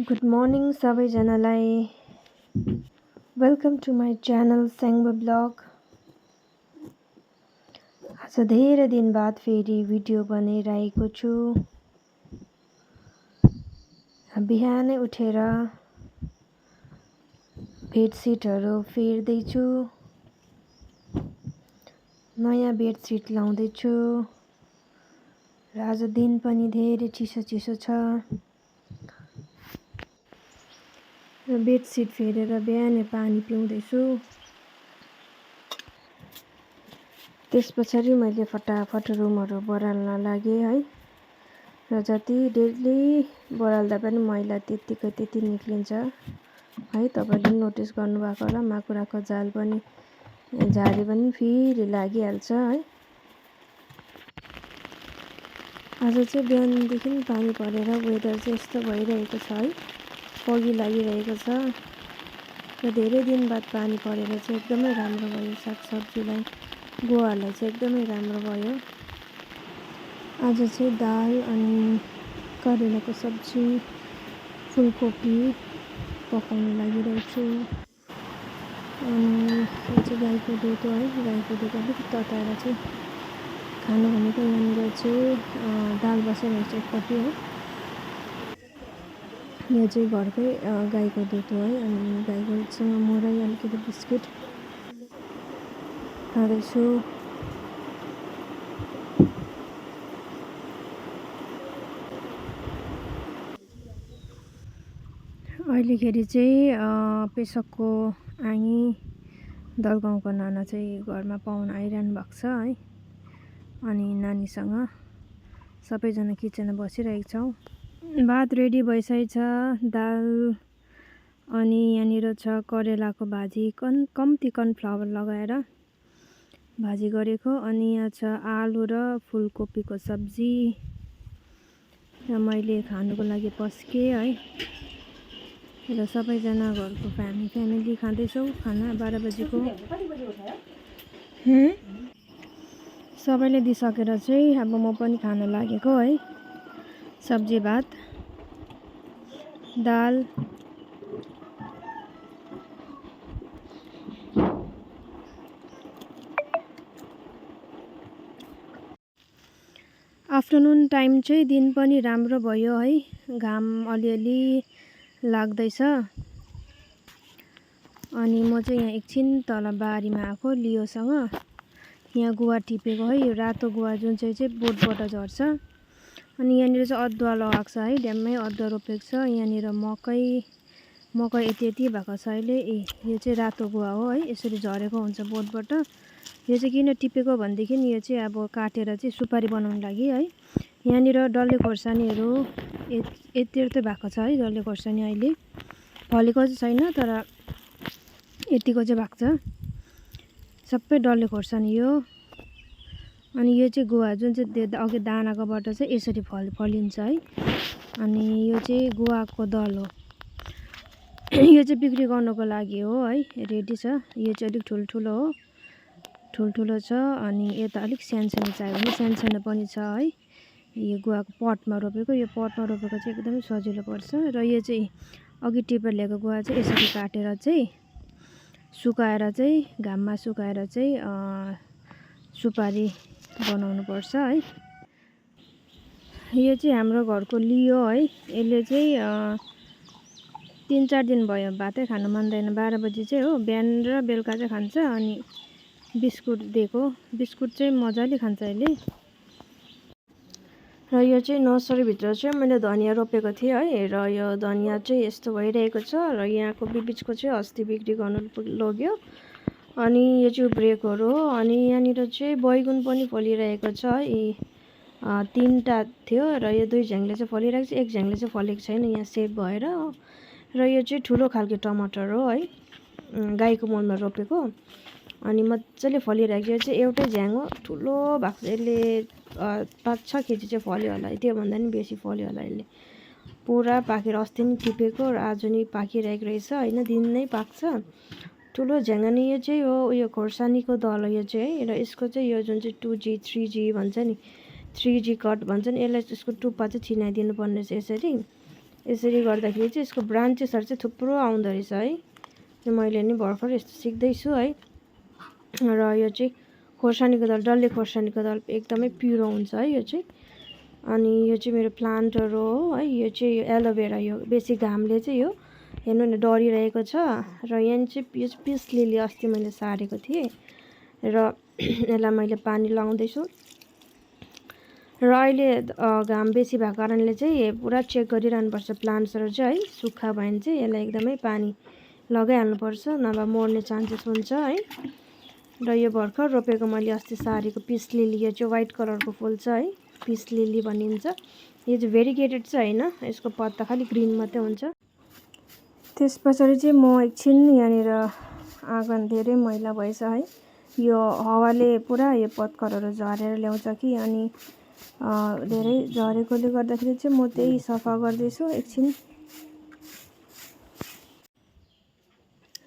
Good morning सबैजनालाई। Welcome to my channel Syangbo blog. आज धेरै दिन बाद फेरि भिडियो बनाइरहेको छु। बिहानै उठेर बेडसिटहरू फेर्दैछु, नयाँ बेडसिट लाउँदैछु र आज दिन पनि धेरै चिसो छ। बेडसिट फेरेर बिहानै पानी पिउँदैछु। त्यस पछाडि मैले फटाफट रुमहरू बढाल्न लागेँ है। र जति डेली बढाल्दा पनि मैला त्यति निक्लिन्छ है। तपाईँले नोटिस गर्नुभएको होला, माकुराको जाल पनि झारे पनि फेरि लागिहाल्छ है। आज चाहिँ बिहानदेखि पानी परेर वेदर चाहिँ यस्तो भइरहेको छ है, फगी लागिरहेको छ र धेरै दिन बाद पानी परेर चाहिँ एकदमै राम्रो भयो। सागसब्जीलाई, गुवाहरूलाई चाहिँ एकदमै राम्रो भयो। आज चाहिँ दाल अनि करेलाको सब्जी, फुलकोपी पकाउन लागिरहेको छु। अनि यो चाहिँ गाईको दुध हो है। गाईको दुध अलिकति तताएर चाहिँ खानु भनेको। यहाँनिर चाहिँ दाल बसिरहेको छ एकपट्टि हो। यो चाहिँ घरकै गाईको दुध हो है। अनि गाईकोसँग मुरै अलिकति बिस्कुट खाँदैछु। अहिलेखेरि चाहिँ पेसोकको आङी दलगाउँको नाना चाहिँ घरमा पाहुना आइरहनु भएको छ है। अनि नानीसँग सबैजना किचनमा बसिरहेको छौँ। भात रेडी भइसकेको छ। दाल अनि यहाँनिर छ करेलाको भाजी, कम्ती कर्नफ्लावर लगाएर भाजी गरेको। अनि यहाँ छ आलु र फुलकोपीको सब्जी र मैले खानुको लागि पस्केँ है। र सबैजना घरको फ्यामिली खाँदैछौँ खाना 12 बजेको। सबैले दिइसकेर चाहिँ अब म पनि खान लागेको है। सब्जी, भात, दाल, आफ्टरनुन टाइम चाहिँ दिन पनि राम्रो भयो है। घाम अलिअलि लाग्दैछ। अनि म चाहिँ यहाँ एकछिन तल बारीमा आएको लियोसँग। यहाँ गुवा टिपेको है। यो रातो गुवा जुन चाहिँ बोटबाट झर्छ। अनि यहाँनिर चाहिँ अदुवा लगाएको छ है। ड्याम्मै अदुवा रोपेको छ। यहाँनिर मकै यति भएको छ अहिले। यो चाहिँ रातो गुवा हो है। यसरी झरेको हुन्छ बोटबाट। यो चाहिँ किन टिपेको भनेदेखि यो चाहिँ अब काटेर चाहिँ सुपारी बनाउनु लागि है। यहाँनिर डल्ले खोर्सानीहरू यति भएको छ है। डल्ले खोर्सानी अहिले फलेको चाहिँ छैन, तर यतिको चाहिँ भएको छ। सबै डल्ले खोर्सानी यो। अनि यो चाहिँ गुवा जुन चाहिँ अघि दानाकोबाट चाहिँ यसरी फलिन्छ है। अनि यो चाहिँ गुवाको दल हो। यो चाहिँ बिक्री गर्नको लागि हो है। रेडी छ। यो चाहिँ अलिक ठुल्ठुलो हो, ठुल्ठुलो छ। अनि यता अलिक सानो चाहियो भने सानो पनि छ है। यो गुवाको पटमा रोपेको। यो पटमा रोपेको चाहिँ एकदमै सजिलो पर्छ। र यो चाहिँ अघि टिपेर ल्याएको गुवा चाहिँ यसरी काटेर चाहिँ सुकाएर चाहिँ घाममा सुकाएर चाहिँ सुपारी बनाउनु पर्छ है। यो चाहिँ हाम्रो घरको लियो है। यसले चाहिँ 3-4 दिन भयो भातै खानु मान्दैन। 12 बजी चाहिँ हो, बिहान र बेलुका चाहिँ खान्छ। अनि बिस्कुट दिएको, बिस्कुट चाहिँ मजाले खान्छ यसले। र यो चाहिँ नर्सरीभित्र चाहिँ मैले धनियाँ रोपेको थिएँ है। र यो धनियाँ चाहिँ यस्तो भइरहेको छ। र यहाँको बिचको चाहिँ अस्ति बिक्री गर्नु लग्यो। अनि यो चाहिँ उब्रिएकोहरू हो। अनि यहाँनिर चाहिँ बैगुन पनि फलिरहेको छ है। 3टा थियो र यो 2 झ्याङले चाहिँ फलिरहेको छ, 1 झ्याङले चाहिँ फलेको छैन यहाँ सेप भएर। र यो चाहिँ ठुलो खालको टमाटर हो है, गाईको मलमा रोपेको। अनि मजाले फलिरहेको छ। यो चाहिँ एउटै झ्याङ हो, ठुलो भएको छ। यसले 5-6 केजी चाहिँ फल्यो होला, त्योभन्दा नि बेसी फल्यो होला। यसले पुरा पाकेर अस्ति नै टिपेको र आज नि पाकिरहेको रहेछ होइन। दिन नै पाक्छ। ठुलो झ्याङ। अनि यो चाहिँ हो उयो खोर्सानीको दल हो यो चाहिँ है। र यसको चाहिँ यो जुन चाहिँ 2G 3G भन्छ नि, 3G कट भन्छ नि, यसलाई यसको टुप्पा चाहिँ छिनाइदिनु पर्ने रहेछ यसरी। यसरी गर्दाखेरि चाहिँ यसको ब्रान्चेसहरू चाहिँ थुप्रो आउँदो रहेछ है। मैले नि भर्खर यस्तो सिक्दैछु है। र यो चाहिँ खोर्सानीको दल, डल्ले खोर्सानीको दल एकदमै पिरो हुन्छ है यो चाहिँ। अनि यो चाहिँ मेरो प्लान्टहरू हो है। यो चाहिँ एलोभेरा, यो बेसी घामले चाहिँ यो हेर्नु न डरिरहेको छ। र यहाँ चाहिँ यो पिस लिली अस्ति मैले सारेको थिएँ र यसलाई मैले पानी लगाउँदैछु। र अहिले घाम बेसी भएको कारणले चाहिँ पुरा चेक गरिरहनुपर्छ प्लान्ट्सहरू चाहिँ है। सुक्खा भयो भने चाहिँ यसलाई एकदमै पानी लगाइहाल्नुपर्छ, नभए मर्ने चान्सेस हुन्छ है। र यो भर्खर रोपेको मैले अस्ति सारेको पिस लिली, यो चाहिँ व्हाइट कलरको फुल छ है, पिस लिली भनिन्छ। यो चाहिँ भेरिगेटेड चाहिँ होइन, यसको पत्ता खालि ग्रिन मात्रै हुन्छ। त्यस पछाडि चाहिँ म एकछिन यहाँनिर आँगन धेरै मैला भएछ है। यो हावाले पुरा यो पत्करहरू झरेर ल्याउँछ कि, अनि धेरै झरेकोले गर्दाखेरि चाहिँ म त्यही सफा गर्दैछु एकछिन।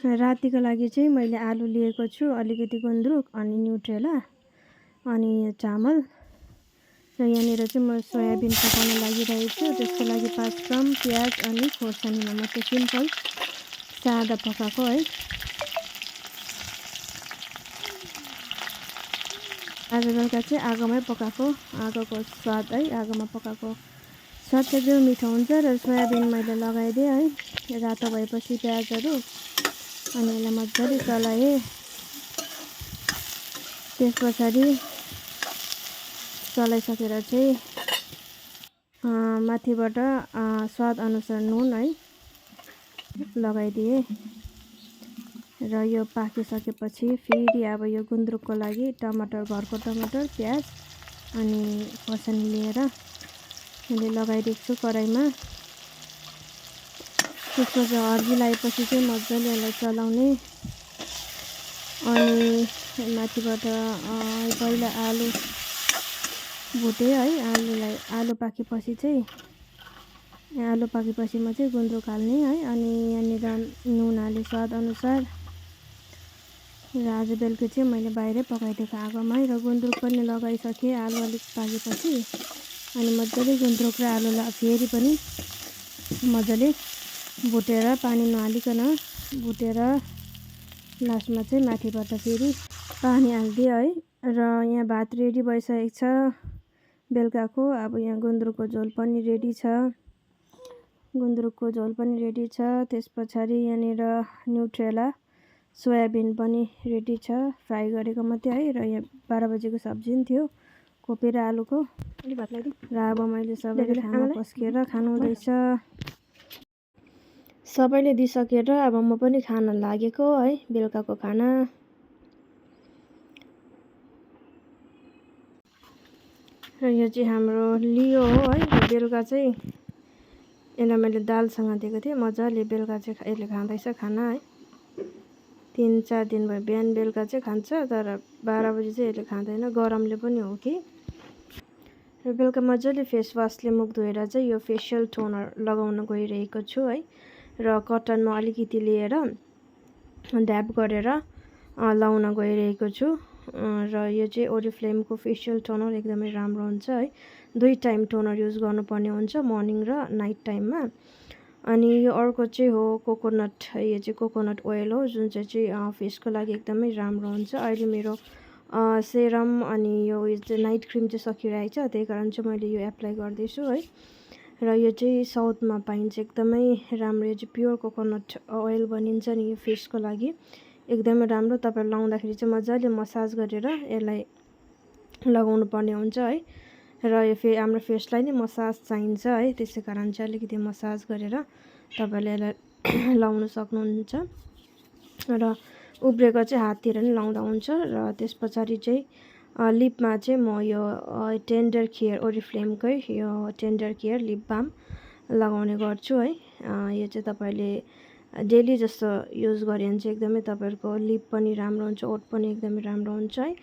रातिको लागि चाहिँ मैले आलु लिएको छु, अलिकति गुन्द्रुक अनि न्युट्रेला अनि चामल। र यहाँनिर चाहिँ म सोयाबिन पकाउन लागिरहेको छु। त्यसको लागि 5 ग्राम प्याज अनि खोर्सानीमा मात्रै सिम्पल सादा पकाएको है। आज बेलुका चाहिँ आगोमै पकाएको, आगोको स्वाद है, आगोमा पकाएको स्वाद चाहिँ एकदम मिठो हुन्छ। र सोयाबिन मैले लगाइदिएँ है रातो भएपछि प्याजहरू, अनि यसलाई मजाले चलाएँ। त्यस पछाडि चलाइसकेर चाहिँ माथिबाट स्वाद अनुसार नुन है लगाइदिएँ। र यो पाकिसकेपछि फेरि अब यो गुन्द्रुकको लागि टमाटर, घरको टमाटर, प्याज अनि खोर्सानी लिएर मैले लगाइदिएको छु कराईमा। त्यसपछि हर्दी लगाएपछि चाहिँ मजाले यसलाई चलाउने। अनि माथिबाट पहिला आलु भुटेँ है। आलु पाकेपछि चाहिँ म चाहिँ गुन्द्रुक हाल्ने है। अनि यहाँनिर नुन हालेँ स्वाद अनुसार। र आज बेलुका चाहिँ मैले बाहिरै पकाइदिएको आगोमै, र गुन्द्रुक पनि लगाइसकेँ आलु अलिक पाकेपछि। अनि मजाले गुन्द्रुक र आलुलाई फेरि पनि मजाले भुटेर, पानी नहालिकन भुटेर लास्टमा चाहिँ माथिबाट फेरि पानी हालिदिएँ है। र यहाँ भात रेडी भइसकेको छ बेलुकाको। अब यहाँ गुन्द्रुकको झोल पनि रेडी छ, त्यस पछाडि यहाँनिर न्युट्रेला सोयाबिन पनि रेडी छ, फ्राई गरेको मात्रै है। र यहाँ 12 बजेको सब्जी पनि थियो, कोपी र आलुको। र अब मैले सबैले खाना पस्केर खानु हुँदैछ। सबैले दिइसकेर अब म पनि खान लागेको है बेलुकाको खाना। र यो चाहिँ हाम्रो लियो हो है। बेलुका चाहिँ यसलाई मैले दालसँग दिएको थिएँ, मजाले बेलुका चाहिँ यसले खाँदैछ खाना है। 3-4 दिन भयो, बिहान बेलुका चाहिँ खान्छ, तर 12 बजी चाहिँ यसले खाँदैन, गरमले पनि हो कि। र बेलुका मजाले फेस वासले मुख धोएर चाहिँ यो फेसियल टोनर लगाउन गइरहेको छु है। र कटनमा अलिकति लिएर ड्याब गरेर लाउन गइरहेको छु। र यो चाहिँ ओरिफ्लेमको फेसियल टोनर एकदमै राम्रो हुन्छ है। 2 टाइम टोनर युज गर्नुपर्ने हुन्छ, मर्निङ र नाइट टाइममा। अनि यो अर्को चाहिँ हो कोकोनट, यो चाहिँ कोकोनट ओइल हो, जुन चाहिँ फेसको लागि एकदमै राम्रो हुन्छ। अहिले मेरो सेरम अनि यो चाहिँ नाइट क्रिम चाहिँ सकिरहेको छ, त्यही कारण चाहिँ मैले यो एप्लाई गर्दैछु है। र यो चाहिँ साउथमा पाइन्छ, एकदमै राम्रो। यो चाहिँ प्योर कोकोनट ओइल भनिन्छ नि, यो फेसको लागि एकदमै राम्रो। तपाईँ लाउँदाखेरि चाहिँ मजाले मसाज गरेर यसलाई लगाउनु पर्ने हुन्छ है। र यो हाम्रो फेसलाई नै मसाज चाहिन्छ है, त्यसै कारण चाहिँ अलिकति मसाज गरेर तपाईँले यसलाई लाउनु सक्नुहुन्छ। र उब्रेको चाहिँ हाततिर नै लाउँदा हुन्छ। र त्यस पछाडि चाहिँ लिपमा चाहिँ म यो टेन्डर केयर ओरिफ्लेमकै यो टेन्डर केयर लिप बाम लगाउने गर्छु है। यो चाहिँ तपाईँले डेली जस्तो युज गऱ्यो भने चाहिँ एकदमै तपाईँहरूको लिप पनि राम्रो हुन्छ, ओठ पनि एकदमै राम्रो हुन्छ है।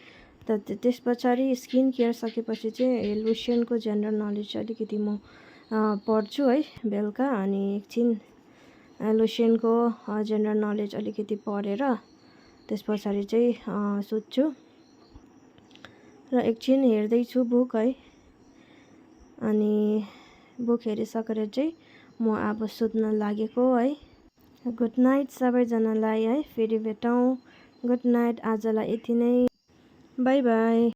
त्यस पछाडि स्किन केयर सकेपछि चाहिँ लोसनको जेनरल नलेज अलिकति म पढ्छु है बेलुका। अनि एकछिन लोसनको जेनरल नलेज अलिकति पढेर त्यस पछाडि चाहिँ सुत्छु। र एकछिन हेर्दैछु बुक है। अनि बुक हेरिसकेर चाहिँ म अब सुत्न लागेको है। गुड नाइट सबैजनालाई है, फेरि भेटौँ। गुड नाइट, आजलाई यति नै, बाई बाई।